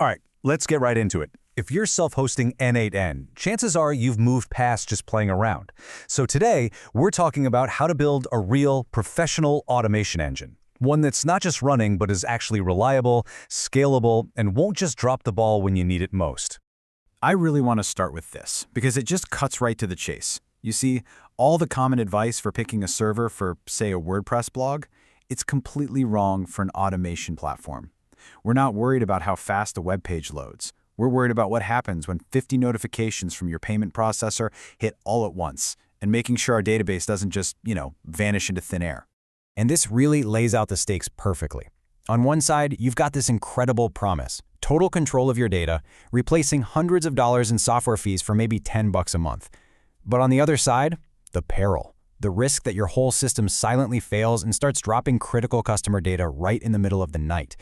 All right, let's get right into it. If you're self-hosting n8n, chances are you've moved past just playing around. So today, we're talking about how to build a real professional automation engine. One that's not just running, but is actually reliable, scalable, and won't just drop the ball when you need it most. I really want to start with this, because it just cuts right to the chase. You see, all the common advice for picking a server for, say, a WordPress blog, it's completely wrong for an automation platform. We're not worried about how fast a web page loads. We're worried about what happens when 50 notifications from your payment processor hit all at once, and making sure our database doesn't just, vanish into thin air. And this really lays out the stakes perfectly. On one side, you've got this incredible promise, total control of your data, replacing hundreds of dollars in software fees for maybe $10 a month. But on the other side, the peril, the risk that your whole system silently fails and starts dropping critical customer data right in the middle of the night.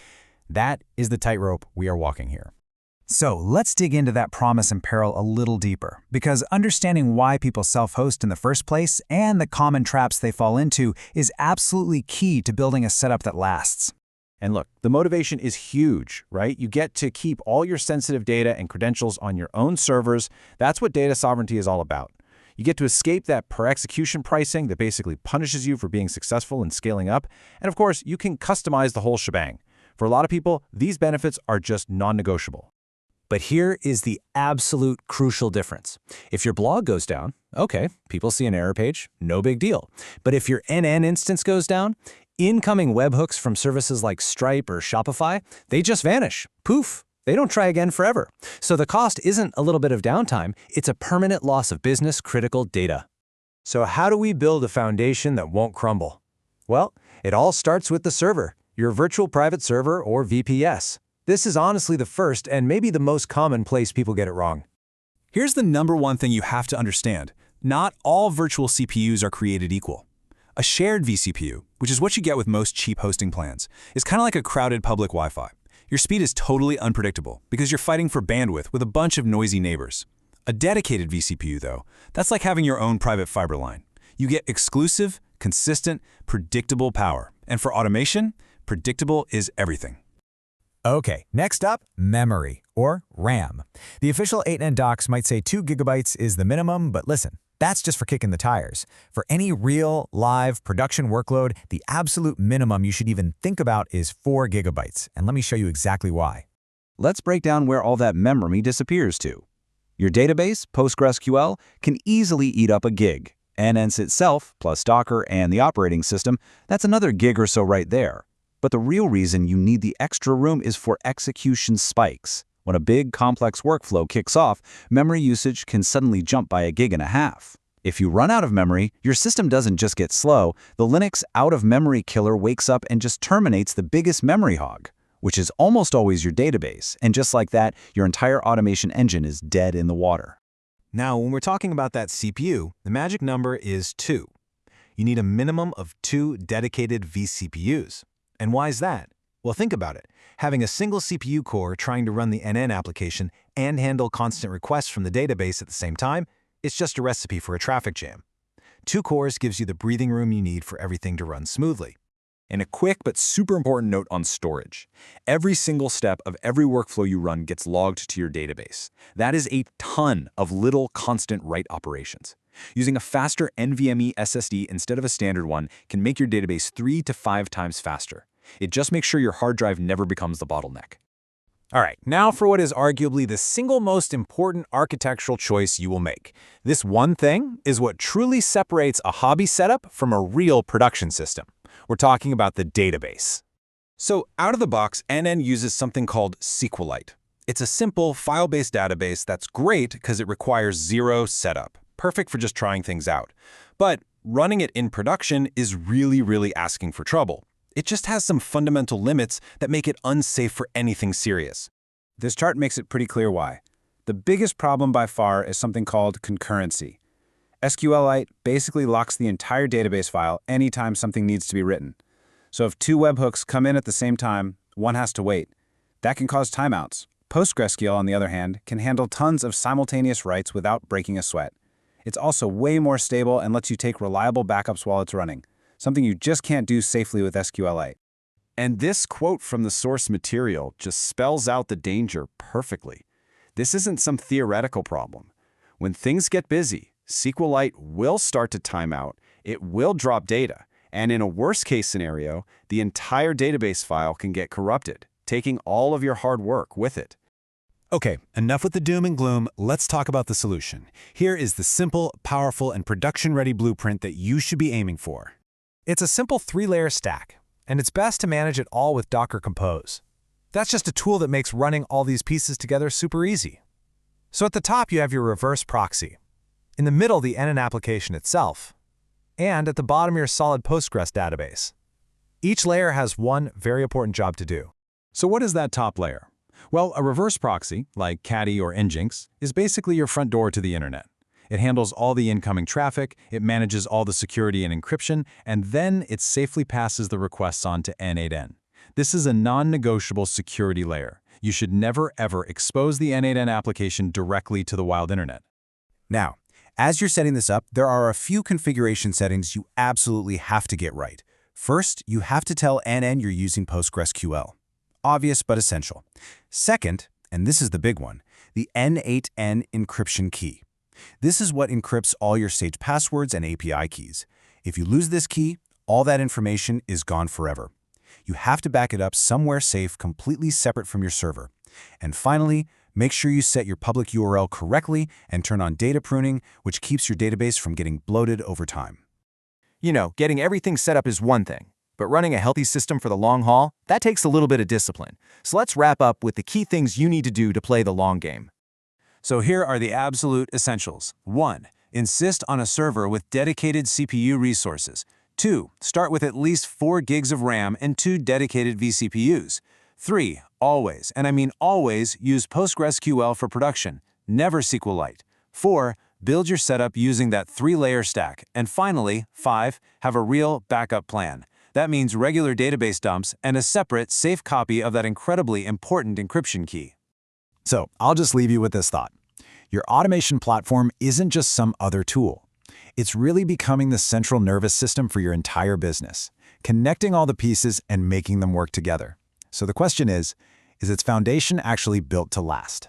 That is the tightrope we are walking here. So let's dig into that promise and peril a little deeper, because understanding why people self-host in the first place and the common traps they fall into is absolutely key to building a setup that lasts. And look, the motivation is huge, right? You get to keep all your sensitive data and credentials on your own servers. That's what data sovereignty is all about. You get to escape that per-execution pricing that basically punishes you for being successful and scaling up. And of course, you can customize the whole shebang. For a lot of people, these benefits are just non-negotiable. But here is the absolute crucial difference. If your blog goes down, okay, people see an error page, no big deal. But if your n8n instance goes down, incoming webhooks from services like Stripe or Shopify, they just vanish. Poof, they don't try again forever. So the cost isn't a little bit of downtime, it's a permanent loss of business-critical data. So how do we build a foundation that won't crumble? Well, it all starts with the server, your virtual private server or VPS. This is honestly the first and maybe the most common place people get it wrong. Here's the #1 thing you have to understand. Not all virtual CPUs are created equal. A shared vCPU, which is what you get with most cheap hosting plans, is kind of like a crowded public Wi-Fi. Your speed is totally unpredictable because you're fighting for bandwidth with a bunch of noisy neighbors. A dedicated vCPU, though, that's like having your own private fiber line. You get exclusive, consistent, predictable power. And for automation, predictable is everything. Okay, next up, memory, or RAM. The official 8n docs might say 2 GB is the minimum, but listen, that's just for kicking the tires. For any real, live, production workload, the absolute minimum you should even think about is 4 GB, and let me show you exactly why. Let's break down where all that memory disappears to. Your database, PostgreSQL, can easily eat up a gig. Nginx itself, plus Docker and the operating system, that's another gig or so right there. But the real reason you need the extra room is for execution spikes. When a big, complex workflow kicks off, memory usage can suddenly jump by 1.5 gigs. If you run out of memory, your system doesn't just get slow, the Linux out-of-memory killer wakes up and just terminates the biggest memory hog, which is almost always your database, and just like that, your entire automation engine is dead in the water. Now, when we're talking about that CPU, the magic number is 2. You need a minimum of 2 dedicated vCPUs. And why is that? Well, think about it. Having a single CPU core trying to run the n8n application and handle constant requests from the database at the same time, it's just a recipe for a traffic jam. 2 cores gives you the breathing room you need for everything to run smoothly. And a quick but super important note on storage. Every single step of every workflow you run gets logged to your database. That is a ton of little constant write operations. Using a faster NVMe SSD instead of a standard one can make your database 3 to 5 times faster. It just makes sure your hard drive never becomes the bottleneck. All right, now for what is arguably the single most important architectural choice you will make. This one thing is what truly separates a hobby setup from a real production system. We're talking about the database. So out of the box, n8n uses something called SQLite. It's a simple file-based database that's great because it requires 0 setup. Perfect for just trying things out. But running it in production is really asking for trouble. It just has some fundamental limits that make it unsafe for anything serious. This chart makes it pretty clear why. The biggest problem by far is something called concurrency. SQLite basically locks the entire database file anytime something needs to be written. So if 2 webhooks come in at the same time, one has to wait. That can cause timeouts. PostgreSQL, on the other hand, can handle tons of simultaneous writes without breaking a sweat. It's also way more stable and lets you take reliable backups while it's running, something you just can't do safely with SQLite. And this quote from the source material just spells out the danger perfectly. This isn't some theoretical problem. When things get busy, SQLite will start to time out, it will drop data, and in a worst-case scenario, the entire database file can get corrupted, taking all of your hard work with it. Okay, enough with the doom and gloom. Let's talk about the solution. Here is the simple, powerful, and production-ready blueprint that you should be aiming for. It's a simple 3-layer stack, and it's best to manage it all with Docker Compose. That's just a tool that makes running all these pieces together super easy. So at the top, you have your reverse proxy. In the middle, the n8n application itself. And at the bottom, your solid Postgres database. Each layer has one very important job to do. So what is that top layer? Well, a reverse proxy, like Caddy or Nginx, is basically your front door to the internet. It handles all the incoming traffic, it manages all the security and encryption, and then it safely passes the requests on to n8n. This is a non-negotiable security layer. You should never ever expose the n8n application directly to the wild internet. Now, as you're setting this up, there are a few configuration settings you absolutely have to get right. First, you have to tell n8n you're using PostgreSQL. Obvious but essential. Second, and this is the big one, the n8n encryption key. This is what encrypts all your Sage passwords and API keys. If you lose this key, all that information is gone forever. You have to back it up somewhere safe, completely separate from your server. And finally, make sure you set your public URL correctly and turn on data pruning, which keeps your database from getting bloated over time. You know, getting everything set up is one thing, but running a healthy system for the long haul, that takes a little bit of discipline. So let's wrap up with the key things you need to do to play the long game. So here are the absolute essentials. 1. Insist on a server with dedicated CPU resources. 2. Start with at least 4 gigs of RAM and 2 dedicated vCPUs. 3. Always, and I mean always, use PostgreSQL for production, never SQLite. 4. Build your setup using that 3-layer stack. And finally, 5. Have a real backup plan. That means regular database dumps and a separate, safe copy of that incredibly important encryption key. So I'll just leave you with this thought. Your automation platform isn't just some other tool. It's really becoming the central nervous system for your entire business, connecting all the pieces and making them work together. So the question is its foundation actually built to last?